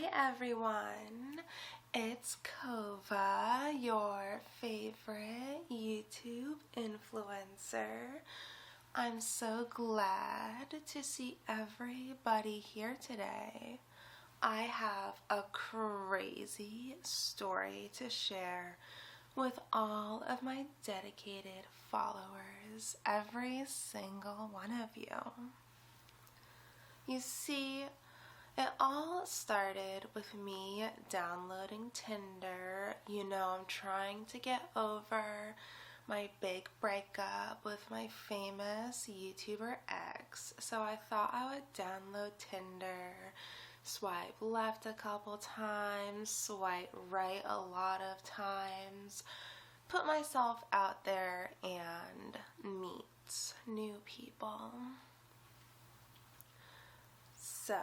Hi everyone, it's Kova, your favorite YouTube influencer. I'm so glad to see everybody here today. I have a crazy story to share with all of my dedicated followers, every single one of you. You see, it all started with me downloading Tinder. I'm trying to get over my big breakup with my famous YouTuber ex. So I thought I would download Tinder, swipe left a couple times, swipe right a lot of times, put myself out there and meet new people. So,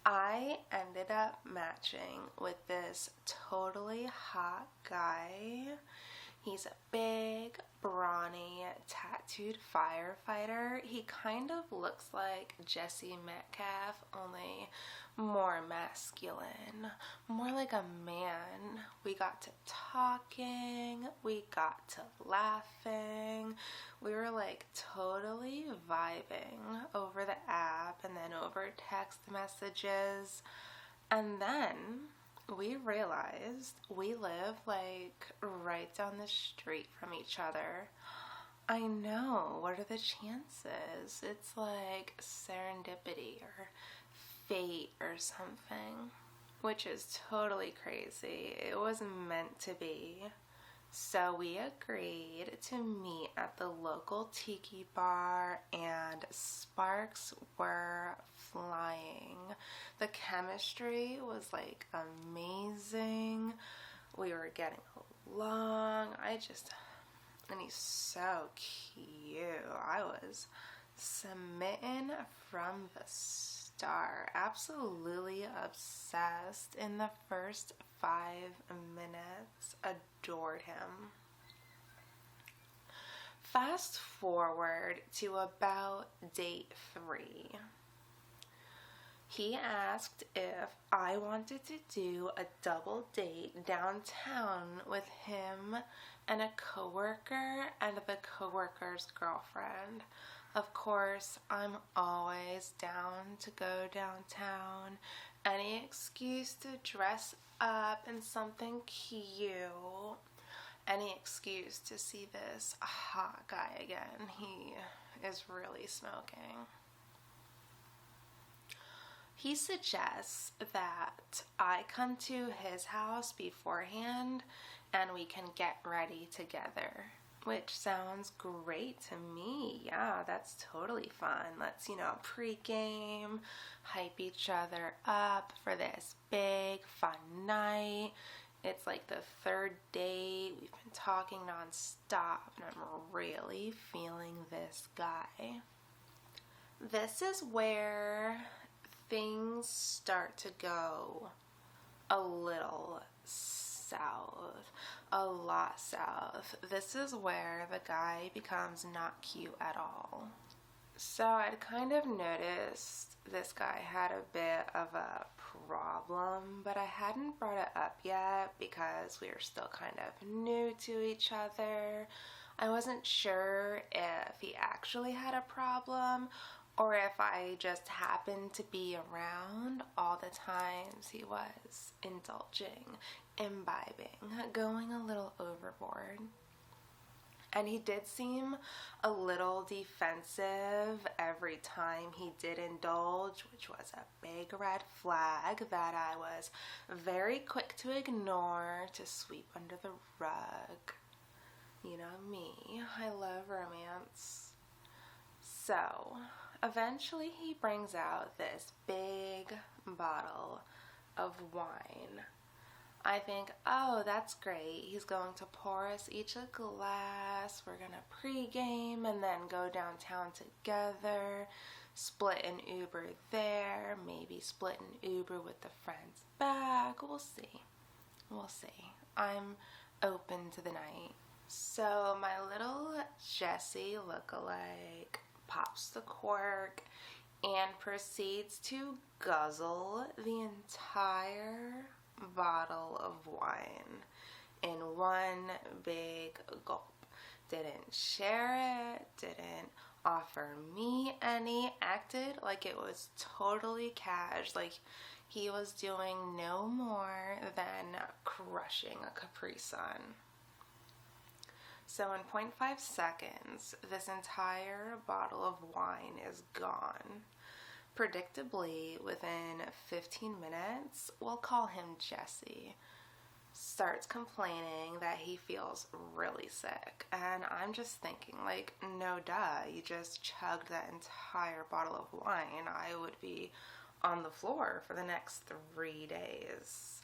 I ended up matching with this totally hot guy. He's a big, brawny, tattooed firefighter. He kind of looks like Jesse Metcalf, only more masculine, more like a man. We got to talking, we got to laughing. We were like totally vibing over the app and then over text messages. And then we realized we live like right down the street from each other. I know, what are the chances? It's like serendipity or fate or something, which is totally crazy. It was meant to be. So we agreed to meet at the local tiki bar and sparks were flying. The chemistry was like amazing. We were getting along. And he's so cute. I was smitten from the start. Absolutely obsessed in the first 5 minutes. Adored him. Fast forward to about date 3. He asked if I wanted to do a double date downtown with him and a coworker and the coworker's girlfriend. Of course, I'm always down to go downtown. Any excuse to dress up in something cute. Any excuse to see this hot guy again. He is really smoking. He suggests that I come to his house beforehand and we can get ready together, which sounds great to me. Yeah, that's totally fun. Let's, pregame, hype each other up for this big, fun night. It's like the 3rd date. We've been talking nonstop and I'm really feeling this guy. This is where things start to go a little south, a lot south. This is where the guy becomes not cute at all. So I'd kind of noticed this guy had a bit of a problem, but I hadn't brought it up yet because we were still kind of new to each other. I wasn't sure if he actually had a problem or if I just happened to be around all the times he was indulging, imbibing, going a little overboard. And he did seem a little defensive every time he did indulge, which was a big red flag that I was very quick to ignore, to sweep under the rug. You know me, I love romance. So, eventually he brings out this big bottle of wine. I think, oh, that's great. He's going to pour us each a glass. We're going to pregame and then go downtown together, split an Uber there, maybe split an Uber with the friends back. We'll see. We'll see. I'm open to the night. So my little Jessie lookalike pops the cork and proceeds to guzzle the entire bottle of wine in one big gulp. Didn't share it, didn't offer me any, acted like it was totally cash, like he was doing no more than crushing a Capri Sun. So in 0.5 seconds, this entire bottle of wine is gone. Predictably, within 15 minutes, we'll call him Jesse, starts complaining that he feels really sick. And I'm just thinking, like, no duh, you just chugged that entire bottle of wine. I would be on the floor for the next 3 days.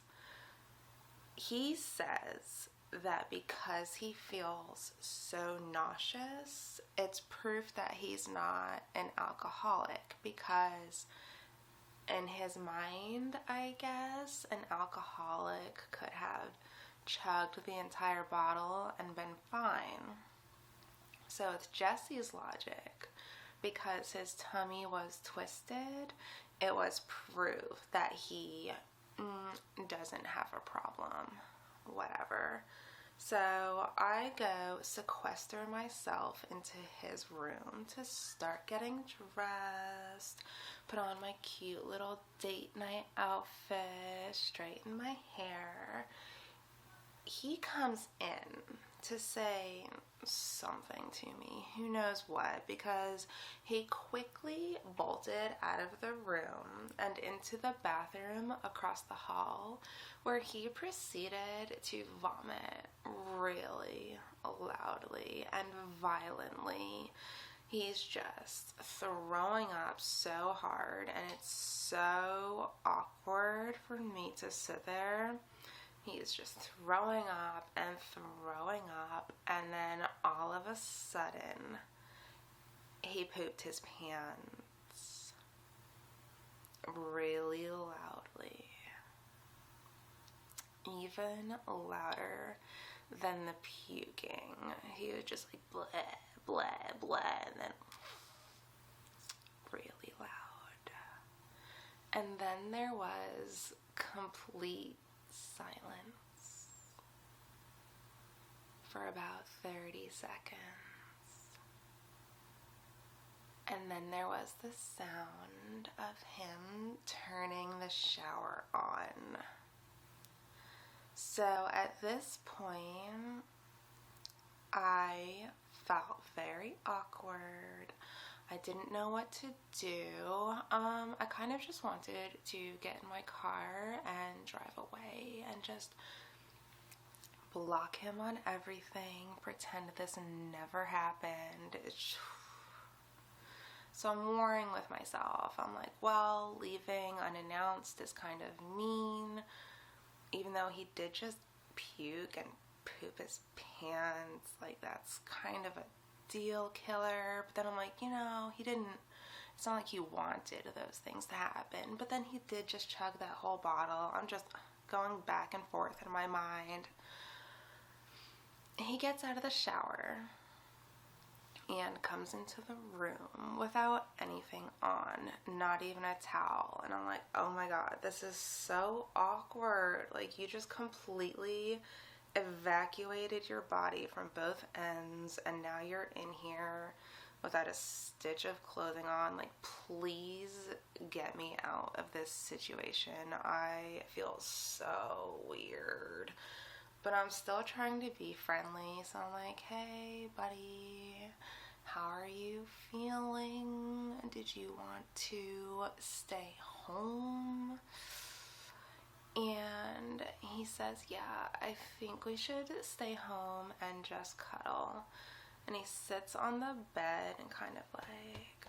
He says that because he feels so nauseous, it's proof that he's not an alcoholic, because in his mind, I guess, an alcoholic could have chugged the entire bottle and been fine. So it's Jesse's logic, because his tummy was twisted, it was proof that he doesn't have a problem. Whatever. So I go sequester myself into his room to start getting dressed, put on my cute little date night outfit, straighten my hair. He comes in to say something to me, who knows what, because he quickly bolted out of the room and into the bathroom across the hall, where he proceeded to vomit really loudly and violently. He's just throwing up so hard, and it's so awkward for me to sit there. He's just throwing up, and then all of a sudden, he pooped his pants really loudly. Even louder than the puking. He was just like bleh, bleh, bleh, and then really loud. And then there was complete silence for about 30 seconds. And then there was the sound of him turning the shower on. So at this point, I felt very awkward. I didn't know what to do. I kind of just wanted to get in my car and drive away and just block him on everything, pretend this never happened. So I'm warring with myself. I'm like, well, leaving unannounced is kind of mean, even though he did just puke and poop his pants. Like, that's kind of a deal killer. But then I'm like, he didn't, it's not like he wanted those things to happen, but then he did just chug that whole bottle. I'm just going back and forth in my mind. He gets out of the shower and comes into the room without anything on, not even a towel. And I'm like, oh my god, this is so awkward. Like, you just completely evacuated your body from both ends, and now you're in here without a stitch of clothing on. Like, please get me out of this situation. I feel so weird. But I'm still trying to be friendly, so I'm like, hey buddy, how are you feeling? Did you want to stay home? And he says, yeah, I think we should stay home and just cuddle. And he sits on the bed and kind of like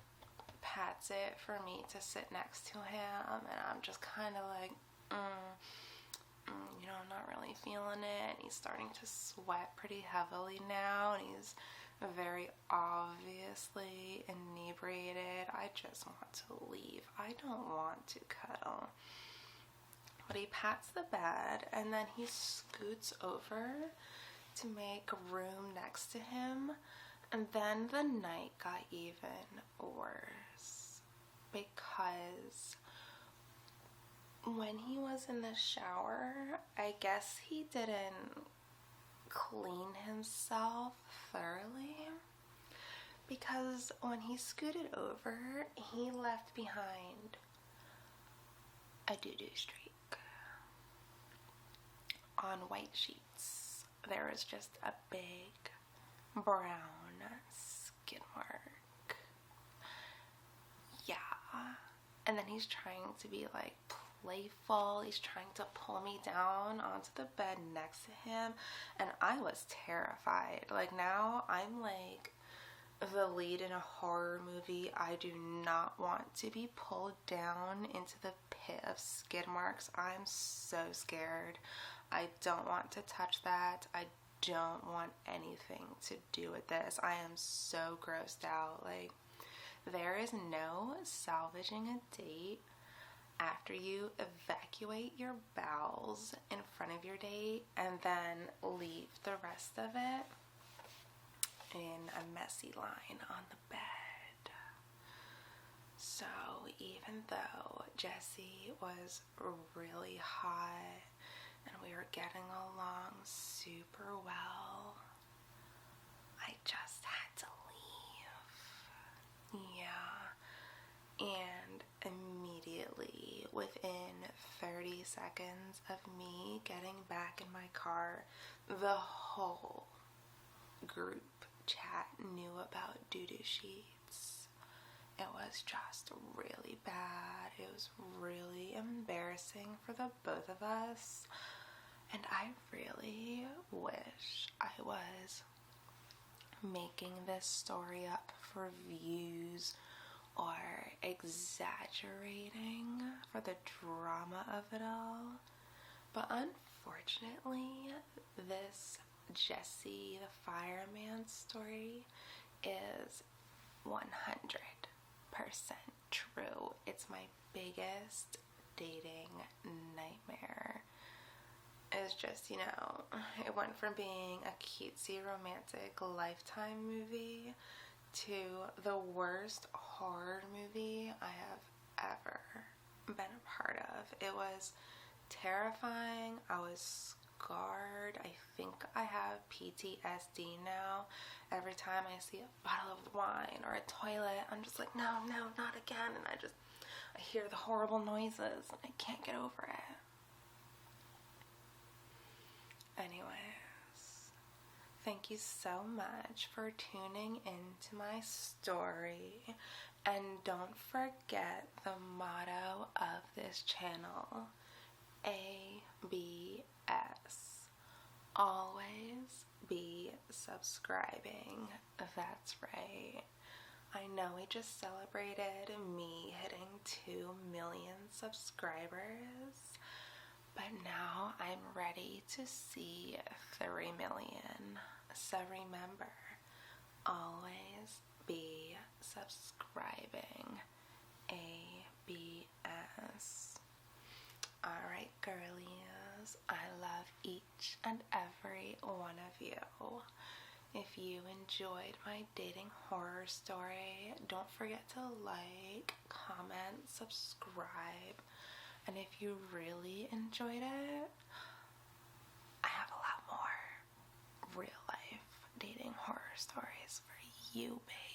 pats it for me to sit next to him. And I'm just kind of like, I'm not really feeling it. And he's starting to sweat pretty heavily now. And he's very obviously inebriated. I just want to leave. I don't want to cuddle. But he pats the bed, and then he scoots over to make room next to him, and then the night got even worse. because when he was in the shower, I guess he didn't clean himself thoroughly, because when he scooted over, he left behind a doo-doo streak on white sheets. There was just a big brown skid mark. Yeah. And then he's trying to be like playful. He's trying to pull me down onto the bed next to him, and I was terrified. Like, now I'm like the lead in a horror movie. I do not want to be pulled down into the pit of skid marks. I'm so scared. I don't want to touch that. I don't want anything to do with this. I am so grossed out. Like, there is no salvaging a date after you evacuate your bowels in front of your date and then leave the rest of it in a messy line on the bed. So even though Jesse was really hot and we were getting along super well, I just had to leave. Yeah. And immediately, within 30 seconds of me getting back in my car, the whole group chat knew about doo-doo sheets. It was just really bad. It was really embarrassing for the both of us. And I really wish I was making this story up for views or exaggerating for the drama of it all. But unfortunately, this Jesse the fireman story is 100% true. It's my biggest dating nightmare. It's just, it went from being a cutesy romantic Lifetime movie to the worst horror movie I have ever been a part of. It was terrifying. I was scarred. I think I have PTSD now. Every time I see a bottle of wine or a toilet, I'm just like, no, not again. And I hear the horrible noises and I can't get over it. Anyways, thank you so much for tuning into my story. And don't forget the motto of this channel, ABS. Always be subscribing. That's right. I know we just celebrated me hitting 2 million subscribers, but now I'm ready to see 3 million. So remember, always be subscribing. ABS. Alright, girlies, I love each and every one of you. If you enjoyed my dating horror story, don't forget to like, comment, subscribe. And if you really enjoyed it, I have a lot more real life dating horror stories for you, babe.